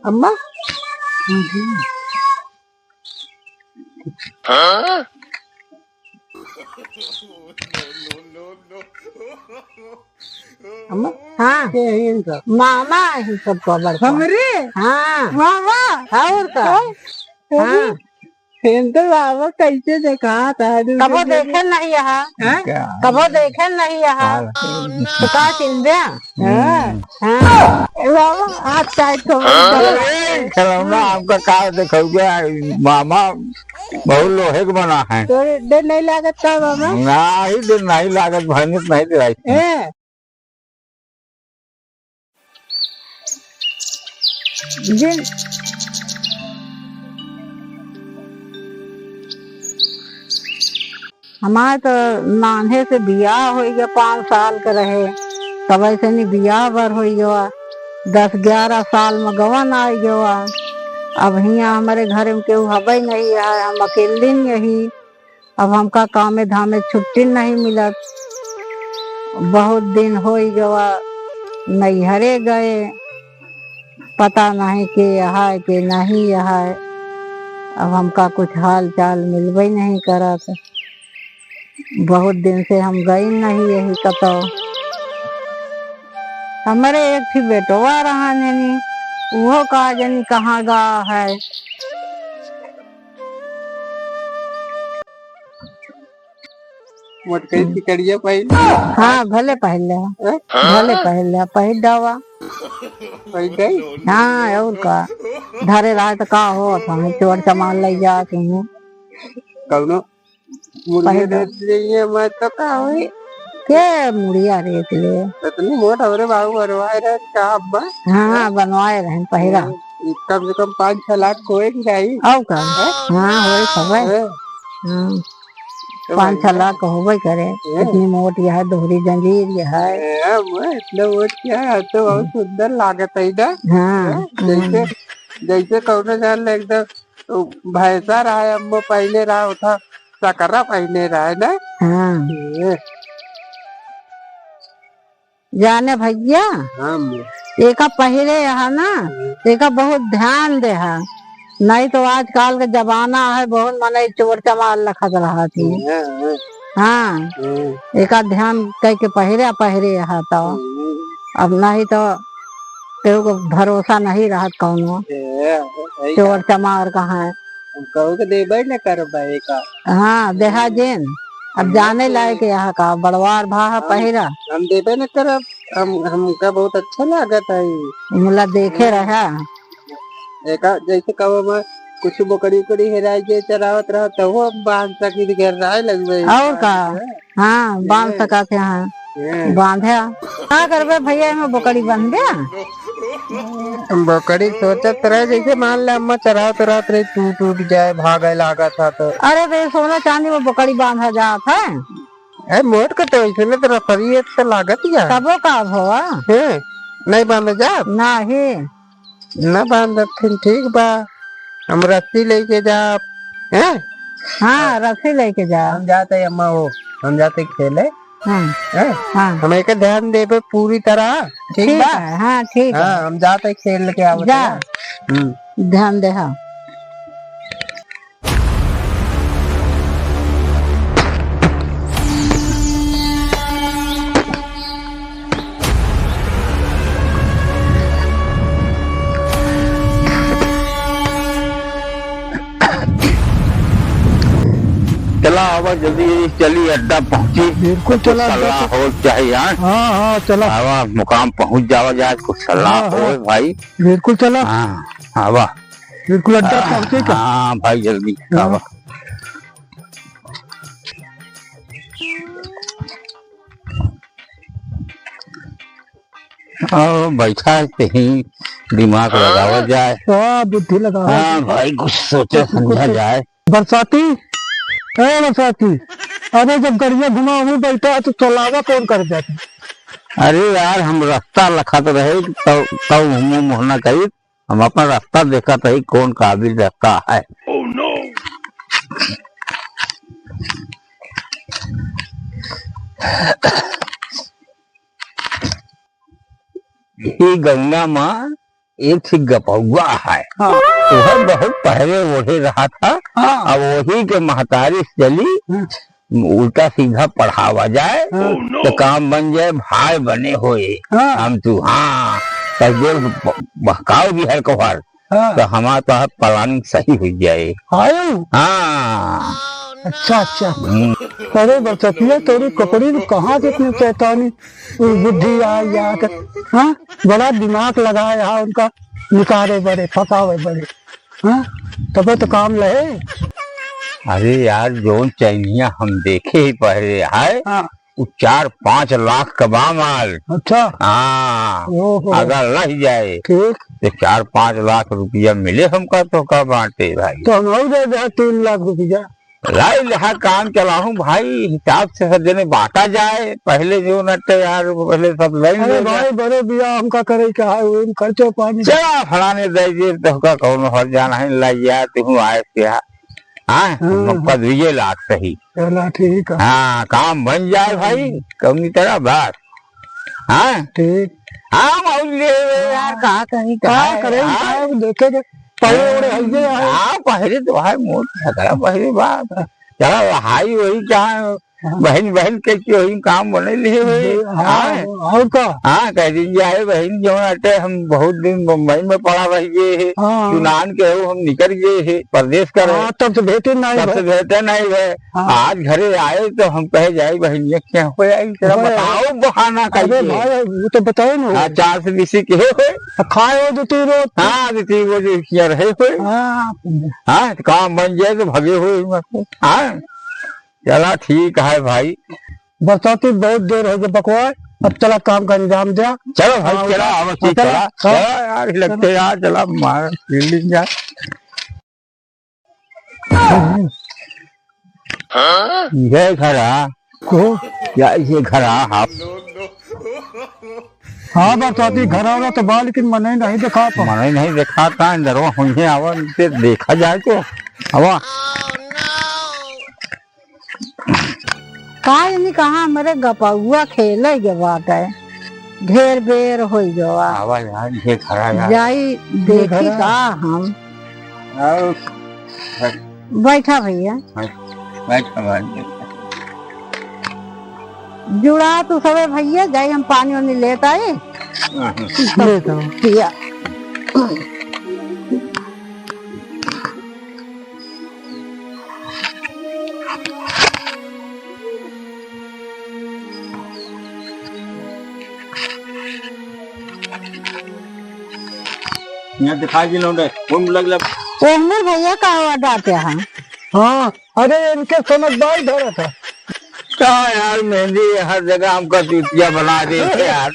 अम्मा अम्मा हाँ मामा ही सबको बड़का हमरे हाँ मामा और का हाँ तो बाबा कैसे देखा था कबो देखे नहीं यहाँ कबो देखे नहीं यहाँ तो का चिंदे हाँ बाबा आज चाहे तो खिलौना आपका का देखोगे मामा बहुत लोहे के बना है तो डर नहीं लागत था बाबा नहीं दिन नहीं लागत भैंस नहीं दिलाई है जिन हमारे तो नान्हे से बियाह हो गया 5 साल का रहे तब ऐसे नहीं बियाह बर हो गया 10-11 साल में गवन आ गया अब यहाँ हमारे घर में केहू हबे नहीं है हम अकेले यही अब हमका कामे धामे छुट्टी नहीं मिलत बहुत दिन हो गया नैहरे गए पता नहीं के यहाँ के नहीं यहाँ अब हमका कुछ हाल चाल मिलबे नहीं करत बहुत दिन से हम गई नहीं यही कतो हमारे एक थी बेटवा रहा नहीं वो कहा जनी कहाँ गा है मटकई सिकड़िया पहले हाँ भले पहले दवा गई हाँ और का धरे रहा तो का हो हमें चोर सामान ले जाते हैं कौनो मुर्गे देख रही मैं तो का हुई के मुड़िया रेत ले इतनी मोट हमरे बाबू बनवाए रहे का अब्बा हाँ बनवाए रहे पहिरा कम से कम 5-6 लाख कोई नहीं और का हाँ हो खबर हाँ 5-6 लाख होबे करे इतनी मोट यह दोहरी जंजीर यह है इतना मोट क्या है तो बहुत सुंदर लागत है ना हाँ जैसे जैसे कौनो जान एकदम भैंसा रहा है अम्मा पहले रहा था सकरा पहले रहा है ना हाँ जाने भैया हाँ एका पहले यहाँ ना एका बहुत ध्यान दे है नहीं तो आजकल का जमाना है बहुत मने चोर चमार लखत रहा थी हाँ एका ध्यान कह के पहरे यहाँ तो अब नहीं तो केहू को भरोसा नहीं रहा कौनो चोर चमार कहाँ है कहू के देबे न करबे का हाँ देहा जेन अब जाने लायक यहाँ का बड़वार भा पहिरा हम देबे न करब हमका बहुत अच्छा लागत है मुला देखे रहा एका जैसे कहो मैं कुछ बकरी उकरी हेराई जे चरावत रहा तो वो बांध सकी घेर रहा लगबे और का हाँ बांध सका थे हाँ बांधे क्या करबे भैया में बकरी बांध दिया बकरी सोचत रहे जैसे मान ले अम्मा चरावत रात रहे टूट जाए भागे लागा था तो अरे तो ये सोना चांदी में बकरी बांधा जात है मोट के तो ऐसे न तो रफरी तो लागत या सबो का भवा नहीं बांध जा नहीं न बांध ठीक बा हम रस्सी लेके जा हैं हाँ रस्सी लेके जा हम जाते अम्मा हो हम जाते खेले हाँ हाँ हम एक ध्यान देबे पूरी तरह ठीक बा है हाँ ठीक है हाँ हम जाते खेल के आवत जा ध्यान दे हाँ चला आवा जल्दी चली अड्डा पहुंची बिल्कुल चला सलाह हो चाहिए हाँ हाँ चला आवा मुकाम पहुंच जावा जाए कुछ सलाह हो भाई बिल्कुल चला हाँ आवा बिल्कुल अड्डा पहुंचे का हाँ भाई जल्दी आवा बैठा है कहीं दिमाग लगावा जाए बुद्धि लगा हाँ भाई कुछ सोचा समझा जाए बरसाती बरसाती अरे जब गरिया घुमा हुई बैठा है तो चलावा कौन कर जाती अरे यार हम रास्ता लखत रहे तब मुंह मोहना कही हम अपना रास्ता देखा था कौन काबिल रास्ता है ये गंगा माँ एक थी गपौआ है, हाँ वह बहुत पहले ओढ़े रहा था। हाँ अब वही के महतारी से चली उल्टा सीधा पढ़ावा जाए तो काम बन जाए, भाई बने होए हाँ हम तू। हाँ तो बहकाव भी है कोहर, हाँ तो हमारा तो प्लानिंग सही हो जाए। आयो हाँ अच्छा अच्छा। अरे बरसतिया तोरी ककड़ी ने कहाँ से इतनी शैतानी बुद्धि आई यार। हाँ बड़ा दिमाग लगाया यहाँ उनका, निकारे बड़े फकावे बड़े। हाँ तब तो काम लहे। अरे यार जोन चाइनिया हम देखे ही पहले है, हाँ वो 4-5 लाख का बा माल। अच्छा हाँ ओहो अगर रह जाए ठीक। तो 4-5 लाख रुपया मिले हमका तो का बांटे भाई। तो हम और दे दे 3 लाख रुपया। लाई लहा काम चलाऊं भाई, हिसाब से सब जने बांटा जाए। पहले जो नटे यार पहले सब लाइन अरे ले भाई बड़े बिया हमका करे क्या है, वो खर्चो पानी। चला फलाने दे दिए तो का कौन हर जाना है लाई यार तू आए क्या। हाँ हमका 2 लाख सही। चला ठीक है। हाँ काम बन जाए भाई कौनी तरह बात। हाँ ठीक हाँ मौली यार कहाँ कहीं हाँ करेंगे देखेंगे पहले हल्दे आए। हाँ पहले तो भाई मोट सकरा पहले बात चला हाई वही जहाँ बहन बहन के वही काम बने लिए हुए। हाँ और का हाँ कह दीजिए आए बहन जो अटे हम बहुत दिन मुंबई में पड़ा रह गए है, हाँ चुनान के हो हम निकल गए है प्रदेश कर हाँ तब तो भेटे नहीं तब से बेहतर नहीं है। हाँ। आज घरे आए तो हम कहे जाए बहनिया क्या हो आई जरा बताओ बहाना अरे कहिए। भाई वो तो बताओ ना। हाँ 4 से 20 के हुए खाए हो तो रोज। हाँ दीदी वो जो किया रहे हुए। हाँ हाँ तो काम बन जाए तो भगे हुए। हाँ चला ठीक है भाई। बरसाती बहुत देर हो गई बकवास, अब चला काम का इंतजाम दिया। चलो भाई हाँ, चला अब चला, चला हाँ। चला यार लगते यार चला मार फील्डिंग यार। ये घरा को या ये घरा हाँ हाँ बरसाती घर आ रहा तो बा, लेकिन मैंने नहीं देखा तो। मैंने नहीं देखा था अंदर हुई आवा से देखा जाए तो हवा का नहीं कहा हमारे गपौआ खेले के बात है, ढेर बेर हो गवा हवा यार ये घरा यार। जाई देखी का हम। बैठा भैया जुड़ा तो सबे भैया जाई हम पानी वानी लेता है पिया। यहाँ दिखाई दिल लग ओहमे भैया का हुआ डांटे हैं। हाँ अरे इनके समझदार धरा था। क्या यार मेहंदी हर जगह हमका चूतिया बना देते यार।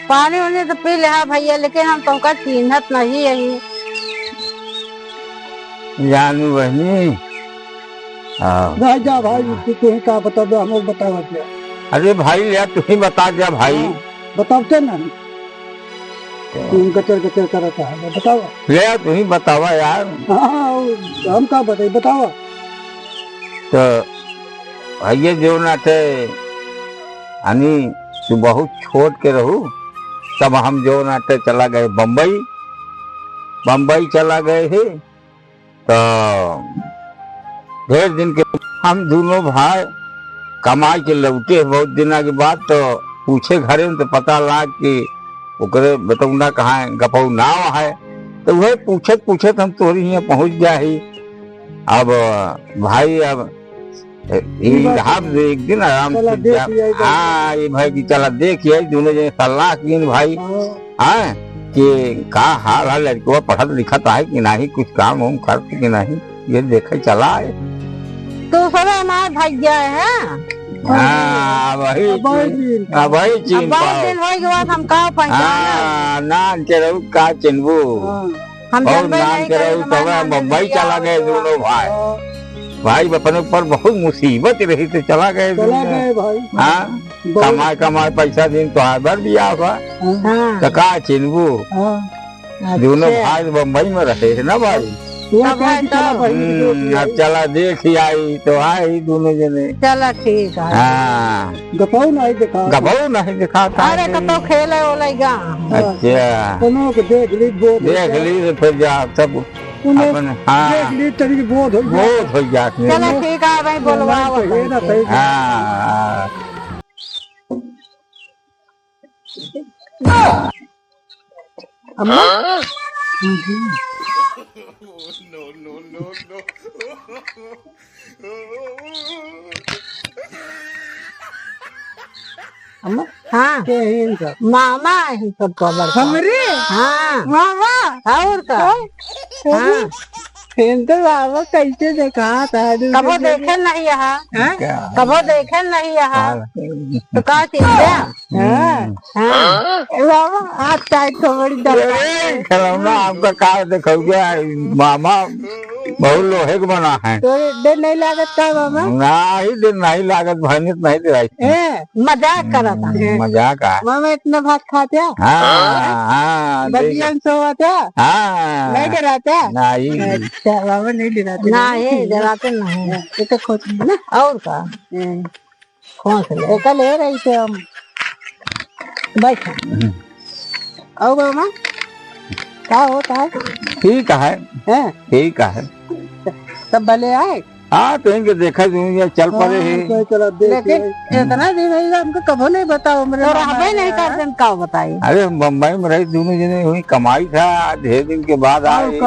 पानी वानी तो पी ले भैया, लेकिन हम तुमका चिन्हत नहीं यही। जानू बहनी जा जा भाई तुम्हें क्या बता दो, हम लोग बतावा क्या। अरे भाई यार तू ही बता दिया भाई। बताते ना तुम कचर कचर करता है, बतावा। ले तू ही बतावा यार। हाँ हम क्या बताए बतावा। तो भैया जो ना थे हनी तू बहुत छोट के रहू तब हम जो ना थे चला गए बम्बई चला गए थे। तो ढेर दिन के हम दोनों भाई कमाई के लौटे बहुत दिन के बाद, तो पूछे घरे में तो पता लगा कि ओकरे बतौना कहाँ है, गपौ नाव है। तो वह पूछे हम तोरी यहाँ पहुँच जाही। अब भाई अब एक दिन आराम से हाँ ये भाई की चला देखिए दोनों जने सलाह की भाई। हाँ कि का हाल है लड़कों पढ़त लिखत है कि नहीं, कुछ काम वाम करते कि नहीं, ये देखे चला है। तो सब हमारे भैया है। हाँ वही चीन हम का पहचाना नान के रहू का चिन्हबू हम और नान के रहू तब मुंबई चला गए दोनों भाई अपने ऊपर बहुत मुसीबत रही तो चला गए भाई। हाँ कमाए पैसा दिन तो आबर भी आवा तो का चिन्हबू दोनों भाई मुंबई में रहे है ना भाई। ये कहे कि चला बहन अब चला देख ही आई तो आई दोनों जने। चला ठीक है। हाँ गपाऊ नहीं देखा गबरू नहीं दिखा था। अरे कतो खेले ओले गा। अच्छा दोनों को देख ली बोध देख ली तो फिर जा सब उन्हें अपन। हाँ देख ली तरी बोध हो गया। बहुत हो जाते चला ठीक है भाई बोलवा। ये ना सही हाँ अम्मा अम्मा हाँ के है इनका मामा है सब खबर। हमरे हाँ मामा और का हाँ तो बाबा कैसे देखा था कबो देखे नहीं यहाँ क्या कबो देखे नहीं यहाँ तो का चीज है। हाँ बाबा आज टाइट तो बड़ी दर्द खिलौना आपका कार देखोगे मामा बहुत लोहे का बना है। तो डर नहीं लागत का मामा ना ही दिन नहीं लागत भनित नहीं दे रही मजाक करा था। मजाक है। मामा इतना भात खाते हाँ हाँ बदिया सोते हाँ नहीं डराते नहीं अच्छा बाबा नहीं डराते ना ये डराते नहीं ये तो खोज ना और का कौन से ले एक ले रही थे हम बैठा और मामा क्या होता है ठीक है हैं ठीक है। सब भले आए हाँ तो इनके देखा दूंगा चल पड़े है। चलो लेकिन इतना दिन है हमको कभी नहीं बताओ मेरे तो हमें नहीं कर दें का बताइए। अरे मुंबई में रही दोनों जने हुई कमाई था ढेर दिन के बाद आए।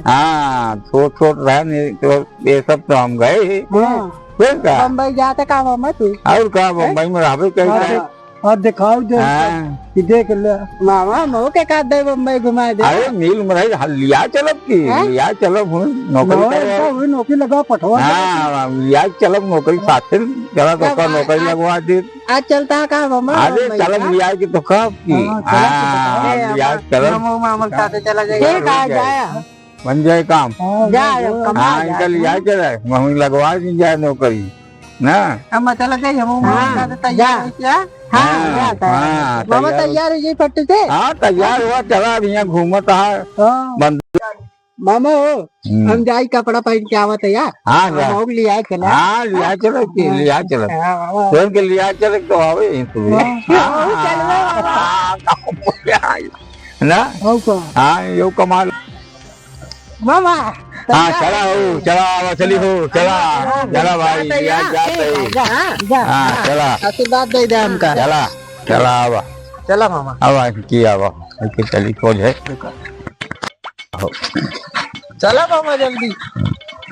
हाँ छोट छोट रहे तो ये सब तो हम गए ही। फिर का बम्बई जाते का मामा तू और का मुंबई में रहबे कैसे। और दिखाओ दे हाँ। कि देख ले मामा मो के का दे बम्बई घुमा दे अरे मिल में रही लिया चलब की लिया चलब नौकरी करे। नौकरी लगा पठवा हाँ लिया चलब नौकरी साथे चला तो का नौकरी लगवा दे। आज चलता है का मामा अरे चलब लिया की तो कब की। हाँ लिया चलब मामा के साथ चला ठीक जाएगा है जाया बन जाए काम। जाए कमा हाँ इनका लिया चला मम्मी लगवा दी जाए नौकरी ना। हम चला जाए हम मामा के साथ तैयार है क्या हाँ जाता है। हाँ मामा तैयार है जी फट से हाँ तैयार हुआ चला अब यहाँ घूमता है बंद। मामा हो हम जाई कपड़ा पहन के आवत है यार हाँ जा हम लिया चला हाँ लिया चलो की लिया चलो स्वयं के लिया चले तो आवे यहीं तो ना। हाँ यो कमाल। मामा हाँ चला हो चला आवा चली हो चला चला भाई लिया जाते हाँ चला आशीर्वाद दे दे हमका चला चला आवा चला मामा आवा की आवा की चली खोज है। चला मामा जल्दी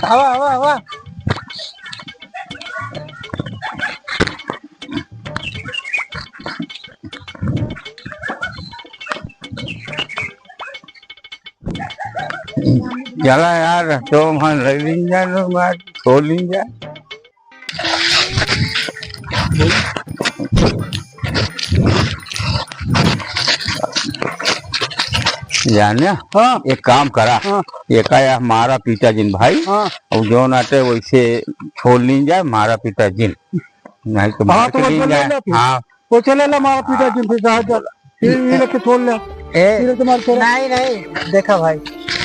आवा आवा आवा चला यार तो मन रख लीजा मैं छोड़ लीजा। जाने हाँ एक काम करा हाँ एक आया मारा पीटा जिन भाई हाँ और जो नाटे वैसे छोड़ ली जाए मारा पीटा जिन नहीं तो हाँ, मार तो के वो ली बोल जाए। लेना फिर। हाँ वो चले ला मारा पीटा जिन फिर जहाँ चल फिर के छोड़ ले फिर तुम्हारे छोड़ नहीं नहीं देखा भाई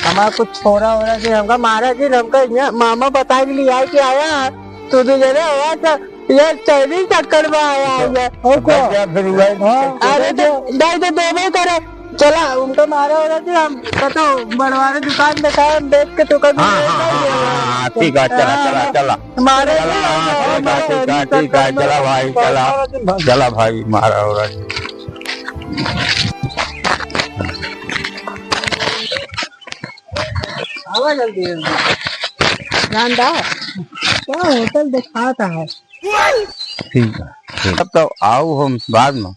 हमारा कुछ छोरा हो रहा जी हमका मारा जी हमका यहाँ मामा बता के लिया कि आया तू तो जने आया था ये चैनी चक्कर में आया है और को क्या फिर हुआ अरे तो नहीं तो दोनों करे चला उनको मारा हो रहा थी हम तो बड़वाने दुकान देखा हम देख के तो कभी हाँ ठीक है चला चला चला मारे चला हाँ, ठीक है चला भाई चला चला भाई मारा हो रहा आवा जल्दी जानदा क्या होटल दिखाता है ठीक है तब तो आओ हम बाद में।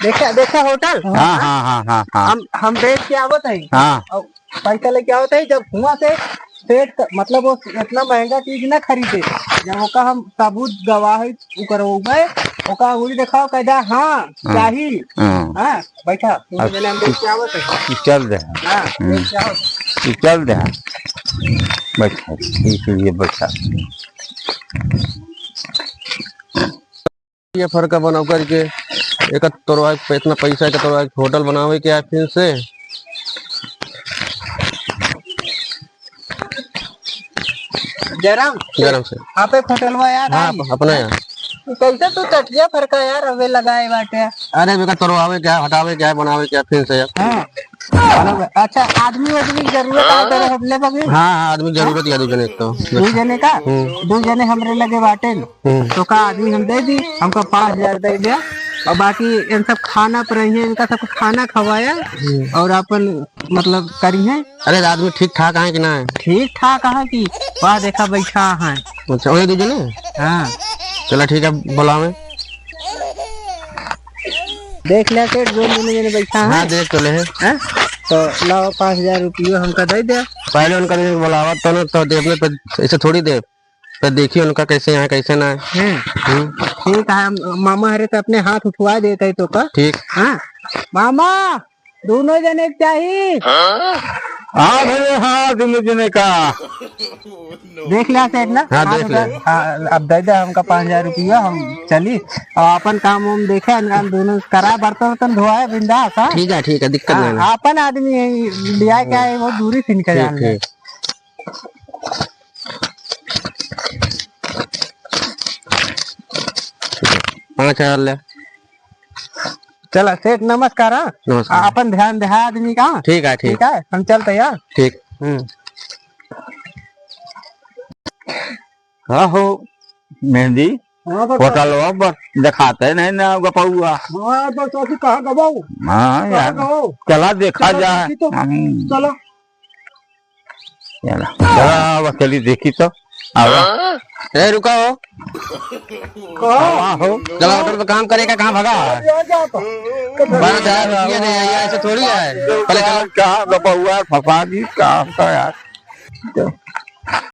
देखा देखा होटल हाँ हाँ हाँ हाँ हाँ हम देख के आवत है हाँ और पैसा लेके आवत है जब हुआ से पेट मतलब वो इतना महंगा चीज ना खरीदे जब ओका हम सबूत गवाह करवाए ओका उड़ी दिखाओ कहदा हाँ चाहिए हाँ हाँ बैठा मैंने हम देख के आवत है तू चल दे हाँ देख के आवत तू चल दे बैठा ठीक है ये बैठा ये फर्क बनाओ करके एक तोरवा इतना पैसा का तोरवा होटल बनावे के फिर से जयराम गरम से। आप एक होटलवा यार हाँ आई। अपने यहाँ। कैसे तू टटिया फरका यार अबे लगाए बाटे। अरे बेटा तोड़वावे क्या हटावे क्या बनावे क्या फिर से यार। हाँ अच्छा आदमी वादमी की जरूरत है तेरे होटले पर भी? हाँ हाँ आदमी की जरूरत है 2 जने एक तो। 2 जने का 2 जने हमरे लगे बाटे तो का आदमी हम दे दी हमको 5,000 दे दिया और बाकी इन सब खाना पर इनका सब खाना खवाया और अपन मतलब करी है। अरे आदमी ठीक ठाक है कि ना है? ठीक ठाक कहाँ की वहाँ देखा बैठा है। अच्छा वही 2 जने। हाँ चला ठीक है बुलावे। देख ले सेठ 2 जने बैठा है। हाँ देख चले है। हैं? तो लाओ 5,000 रुपये हमका दे दे। पहले उनका बुलावा तो ना तो दे अपने ऐसे थोड़ी दे तो देखिए उनका कैसे है कैसे ना है। ठीक है मामा हरे तो अपने हाथ उठवा देते तो का। ठीक। हाँ मामा 2 जने चाहिए। हाँ भैया हाँ 2 जने का। देख लिया सेठ ना। हाँ, देख ले। अब दे दे हमका 5,000 रुपया हम चली और अपन काम उम देखे अनगान दोनों करा बर्तन वर्तन धोआए बिंदास। हाँ ठीक है दिक्कत नहीं है। अपन आदमी है लिया क्या है वो दूरी से निकल जान ले। ठीक 5,000 ले। चला सेठ नमस्कार। हाँ नमस्कार। अपन ध्यान दे आदमी का। ठीक है ठीक है हम चलते यार। ठीक। हाँ हो मेहंदी हाँ होटलवा बस दिखाते नहीं ना गपौआ। हाँ बस अभी कहाँ गवाऊ हाँ यार चला देखा जाए। चलो चला बस चली देखी तो आवा। ए रुका हो हाँ हो चलो होटल पे काम करेगा कहाँ भगा। आ जाता 12,000 रुपये दे ऐसे थोड़ी है। पहले क्या गपौआ फसा दी क्या यार।